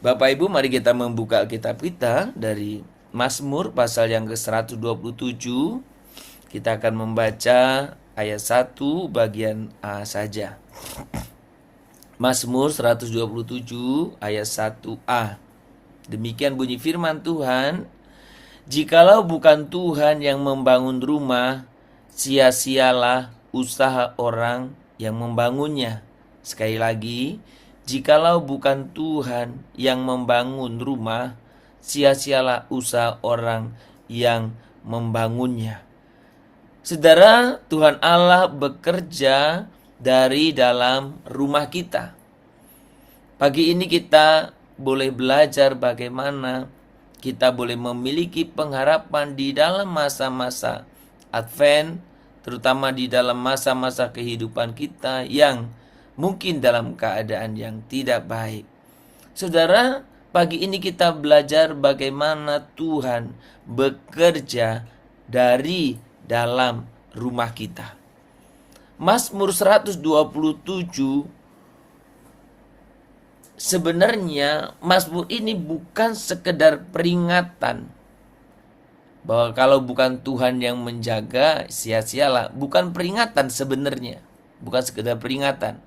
Bapak Ibu, mari kita membuka Alkitab kita dari Mazmur pasal yang ke-127. Kita akan membaca ayat 1 bagian A saja. Mazmur 127 ayat 1a. Demikian bunyi firman Tuhan, "Jikalau bukan Tuhan yang membangun rumah, sia-sialah usaha orang yang membangunnya." Sekali lagi, jikalau bukan Tuhan yang membangun rumah, sia-sialah usaha orang yang membangunnya. Saudara, Tuhan Allah bekerja dari dalam rumah kita. Pagi ini kita boleh belajar bagaimana kita boleh memiliki pengharapan di dalam masa-masa Advent, terutama di dalam masa-masa kehidupan kita yang mungkin dalam keadaan yang tidak baik. Saudara, pagi ini kita belajar bagaimana Tuhan bekerja dari dalam rumah kita. Mazmur 127, sebenarnya Mazmur ini bukan sekedar peringatan bahwa kalau bukan Tuhan yang menjaga, sia-sialah. Bukan peringatan sebenarnya, bukan sekedar peringatan.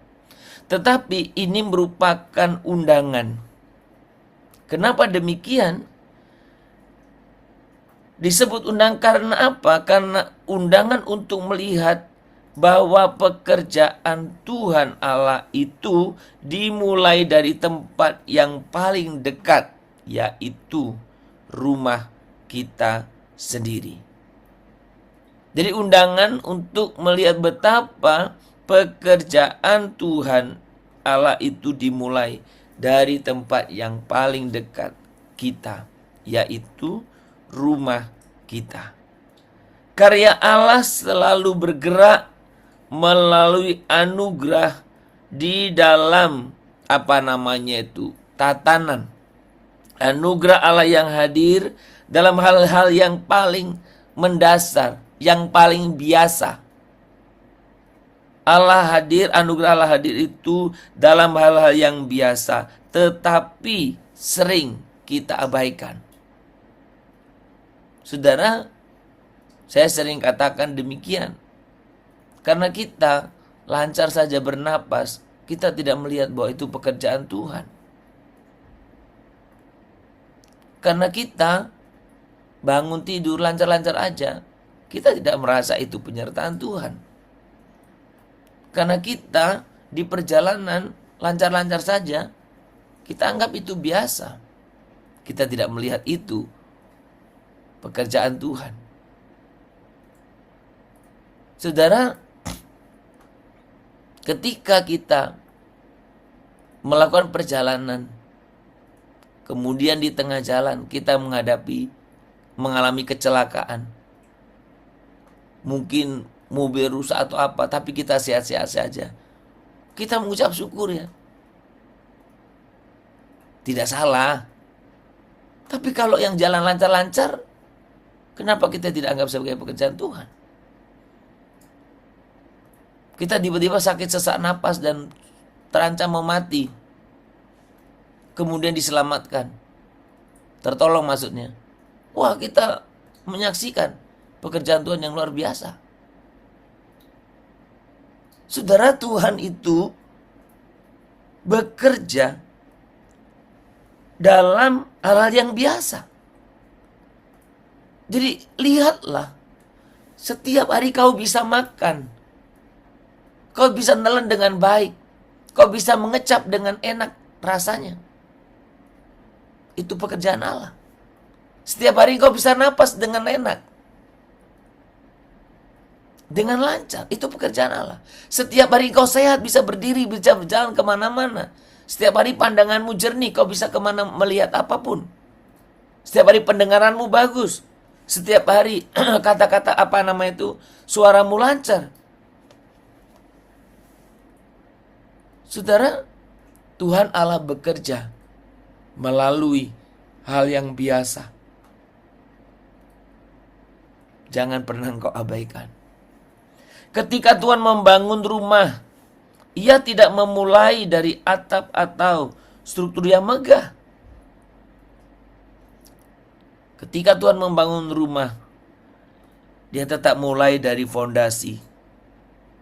Tetapi ini merupakan undangan. Kenapa demikian? Disebut undangan karena apa? Karena undangan untuk melihat bahwa pekerjaan Tuhan Allah itu dimulai dari tempat yang paling dekat, yaitu rumah kita sendiri. Jadi undangan untuk melihat betapa pekerjaan Tuhan Allah itu dimulai dari tempat yang paling dekat kita, yaitu rumah kita. Karya Allah selalu bergerak melalui anugerah di dalam tatanan. Anugerah Allah yang hadir dalam hal-hal yang paling mendasar, yang paling biasa. Anugerah Allah hadir itu dalam hal-hal yang biasa, tetapi sering kita abaikan. Saudara, saya sering katakan demikian. Karena kita lancar saja bernapas, kita tidak melihat bahwa itu pekerjaan Tuhan. Karena kita bangun tidur lancar-lancar aja, kita tidak merasa itu penyertaan Tuhan. Karena kita di perjalanan lancar-lancar saja, kita anggap itu biasa. Kita tidak melihat itu pekerjaan Tuhan. Saudara, ketika kita melakukan perjalanan, kemudian di tengah jalan kita mengalami kecelakaan, mungkin mobil rusak atau apa, tapi kita sehat-sehat saja, kita mengucap syukur ya. Tidak salah. Tapi kalau yang jalan lancar-lancar, kenapa kita tidak anggap sebagai pekerjaan Tuhan? Kita tiba-tiba sakit sesak napas dan terancam mau mati, kemudian diselamatkan, tertolong maksudnya. Wah, kita menyaksikan pekerjaan Tuhan yang luar biasa. Saudara, Tuhan itu bekerja dalam hal-hal yang biasa. Jadi lihatlah, setiap hari kau bisa makan, kau bisa nelen dengan baik, kau bisa mengecap dengan enak rasanya. Itu pekerjaan Allah. Setiap hari kau bisa napas dengan enak, dengan lancar. Itu pekerjaan Allah. Setiap hari kau sehat, bisa berdiri, bisa berjalan kemana-mana. Setiap hari pandanganmu jernih, kau bisa kemana melihat apapun. Setiap hari pendengaranmu bagus. Setiap hari kata-kata suaramu lancar. Saudara, Tuhan Allah bekerja melalui hal yang biasa. Jangan pernah engkau abaikan. Ketika Tuhan membangun rumah, Ia tidak memulai dari atap atau struktur yang megah. Ketika Tuhan membangun rumah, Dia tetap mulai dari fondasi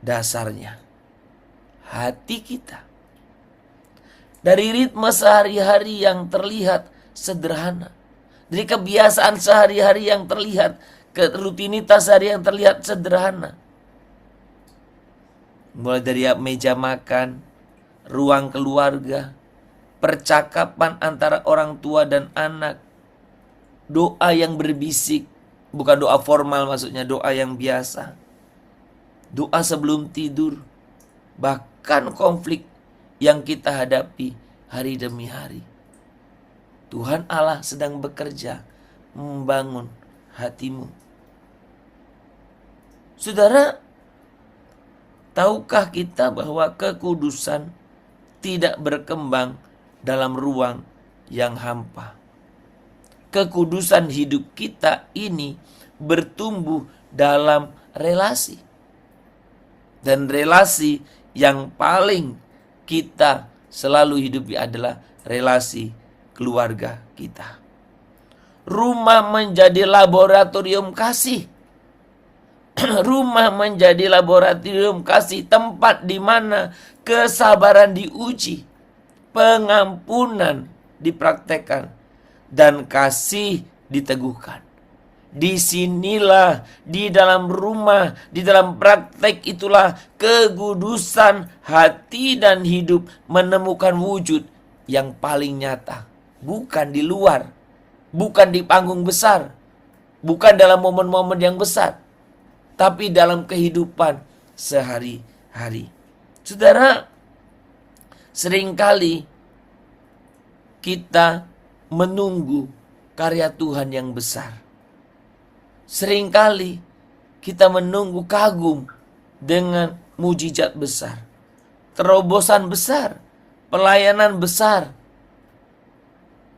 dasarnya, hati kita. Dari ritme sehari-hari yang terlihat sederhana, dari kebiasaan sehari-hari yang terlihat, rutinitas sehari yang terlihat sederhana. Mulai dari meja makan, ruang keluarga, percakapan antara orang tua dan anak, doa yang berbisik, bukan doa formal maksudnya, doa yang biasa, doa sebelum tidur, bahkan konflik yang kita hadapi hari demi hari. Tuhan Allah sedang bekerja membangun hatimu. Saudara, tahukah kita bahwa kekudusan tidak berkembang dalam ruang yang hampa? Kekudusan hidup kita ini bertumbuh dalam relasi. Dan relasi yang paling kita selalu hidupi adalah relasi keluarga kita. Rumah menjadi laboratorium kasih. Rumah menjadi laboratorium kasih, tempat di mana kesabaran diuji, pengampunan dipraktekkan, dan kasih diteguhkan. Disinilah, di dalam rumah, di dalam praktek itulah kekudusan hati dan hidup menemukan wujud yang paling nyata. Bukan di luar, bukan di panggung besar, bukan dalam momen-momen yang besar, tapi dalam kehidupan sehari-hari. Saudara, seringkali kita menunggu karya Tuhan yang besar. Seringkali kita menunggu kagum dengan mujizat besar, terobosan besar, pelayanan besar.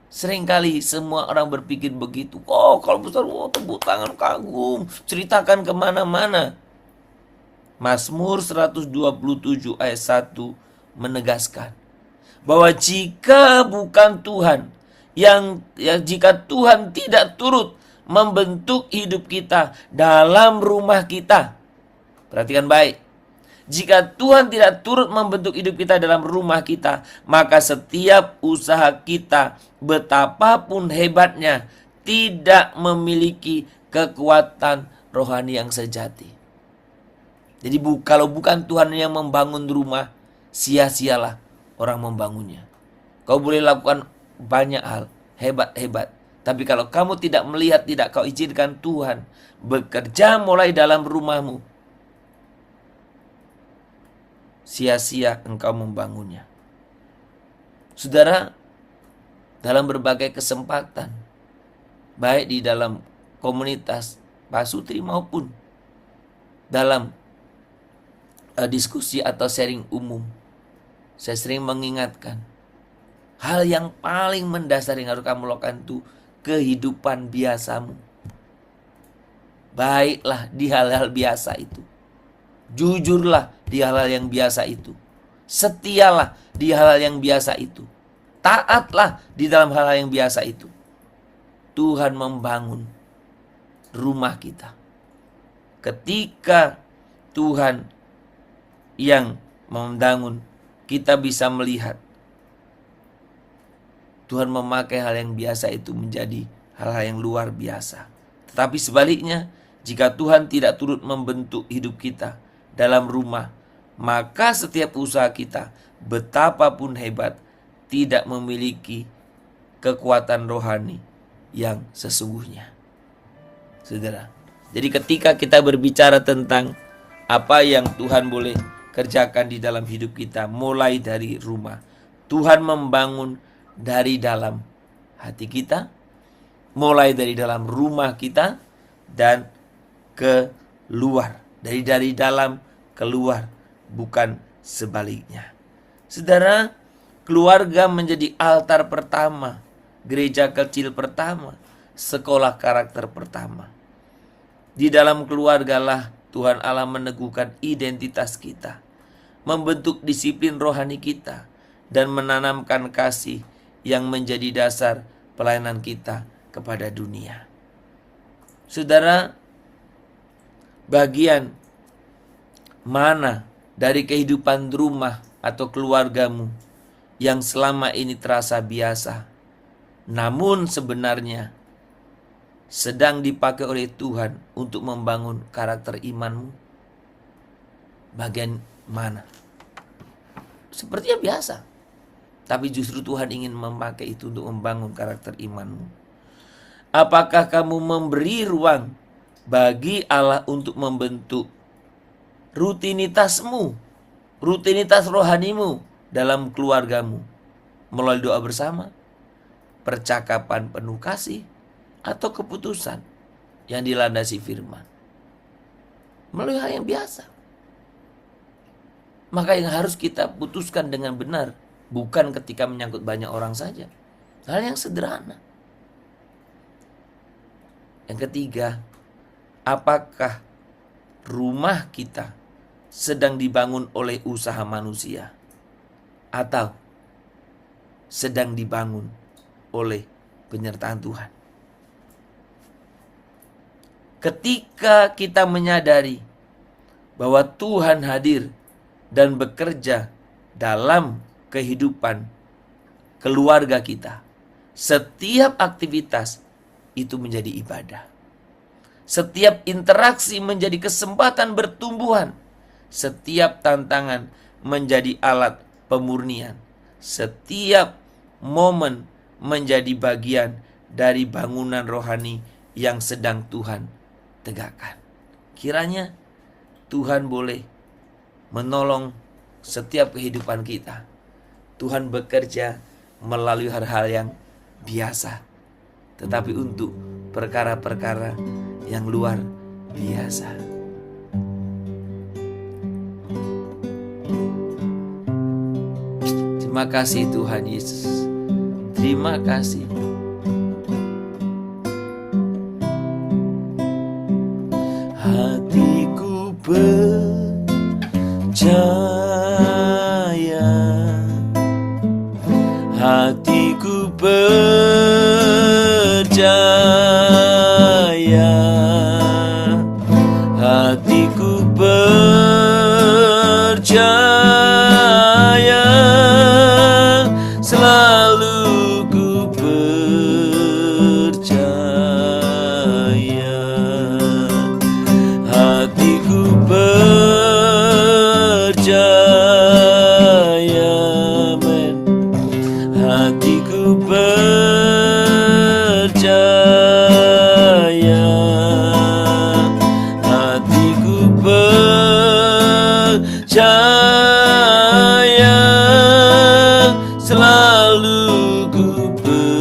Seringkali semua orang berpikir begitu. Oh, kalau besar, tepuk tangan, kagum, ceritakan kemana-mana. Mazmur 127 ayat 1 menegaskan bahwa jika bukan Tuhan, jika Tuhan tidak turut membentuk hidup kita dalam rumah kita. Perhatikan baik. Jika Tuhan tidak turut membentuk hidup kita dalam rumah kita, maka setiap usaha kita, betapapun hebatnya, tidak memiliki kekuatan rohani yang sejati. Jadi kalau bukan Tuhan yang membangun rumah, sia-sialah orang membangunnya. Kau boleh lakukan banyak hal hebat-hebat, tapi kalau kamu tidak melihat, tidak kau izinkan Tuhan bekerja mulai dalam rumahmu, sia-sia engkau membangunnya. Saudara, dalam berbagai kesempatan, baik di dalam komunitas Pak Sutri maupun dalam diskusi atau sharing umum, saya sering mengingatkan hal yang paling mendasar yang harus kamu lakukan itu kehidupan biasamu. Baiklah di hal-hal biasa itu. Jujurlah di hal-hal yang biasa itu. Setialah di hal-hal yang biasa itu. Taatlah di dalam hal-hal yang biasa itu. Tuhan membangun rumah kita. Ketika Tuhan yang membangun, kita bisa melihat Tuhan memakai hal yang biasa itu menjadi hal-hal yang luar biasa. Tetapi sebaliknya, jika Tuhan tidak turut membentuk hidup kita dalam rumah, maka setiap usaha kita, betapapun hebat, tidak memiliki kekuatan rohani yang sesungguhnya. Saudara, jadi ketika kita berbicara tentang apa yang Tuhan boleh kerjakan di dalam hidup kita, mulai dari rumah, Tuhan membangun dari dalam hati kita, mulai dari dalam rumah kita, dan keluar. Dari dalam keluar, bukan sebaliknya. Saudara, keluarga menjadi altar pertama, gereja kecil pertama, sekolah karakter pertama. Di dalam keluargalah Tuhan Allah meneguhkan identitas kita, membentuk disiplin rohani kita, dan menanamkan kasih yang menjadi dasar pelayanan kita kepada dunia. Saudara, bagian mana dari kehidupan rumah atau keluargamu yang selama ini terasa biasa, namun sebenarnya sedang dipakai oleh Tuhan untuk membangun karakter imanmu? Bagian mana? Sepertinya biasa, tapi justru Tuhan ingin memakai itu untuk membangun karakter imanmu. Apakah kamu memberi ruang bagi Allah untuk membentuk rutinitasmu, rutinitas rohanimu dalam keluargamu melalui doa bersama, percakapan penuh kasih, atau keputusan yang dilandasi firman? Melalui hal yang biasa. Maka yang harus kita putuskan dengan benar bukan ketika menyangkut banyak orang saja, hal yang sederhana. Yang ketiga, apakah rumah kita sedang dibangun oleh usaha manusia atau sedang dibangun oleh penyertaan Tuhan? Ketika kita menyadari bahwa Tuhan hadir dan bekerja dalam kehidupan keluarga kita, setiap aktivitas itu menjadi ibadah. Setiap interaksi menjadi kesempatan bertumbuhan. Setiap tantangan menjadi alat pemurnian. Setiap momen menjadi bagian dari bangunan rohani yang sedang Tuhan tegakkan. Kiranya Tuhan boleh menolong setiap kehidupan kita. Tuhan bekerja melalui hal-hal yang biasa, tetapi untuk perkara-perkara yang luar biasa. Terima kasih Tuhan Yesus. Terima kasih. Hatiku percaya, hatiku percaya, hatiku percaya, selalu ku percaya, hatiku percaya, men, hatiku percaya, hatiku percaya, selalu ku percaya.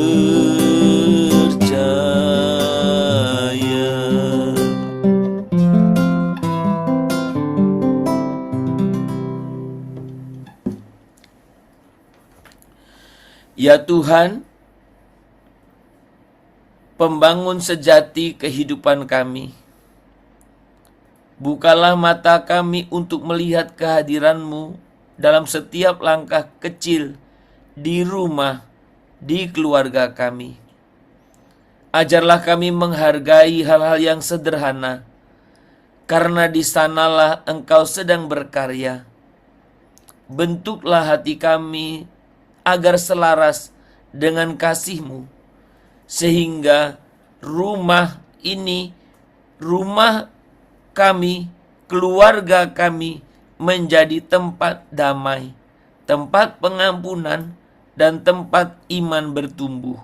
Ya Tuhan, pembangun sejati kehidupan kami, bukalah mata kami untuk melihat kehadiran-Mu dalam setiap langkah kecil di rumah, di keluarga kami. Ajarlah kami menghargai hal-hal yang sederhana, karena di sanalah Engkau sedang berkarya. Bentuklah hati kami agar selaras dengan kasih-Mu, sehingga rumah ini, rumah kami, keluarga kami menjadi tempat damai, tempat pengampunan, dan tempat iman bertumbuh.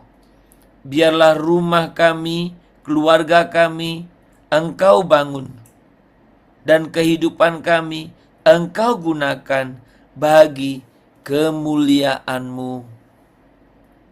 Biarlah rumah kami, keluarga kami, Engkau bangun, dan kehidupan kami Engkau gunakan bagi kemuliaan-Mu.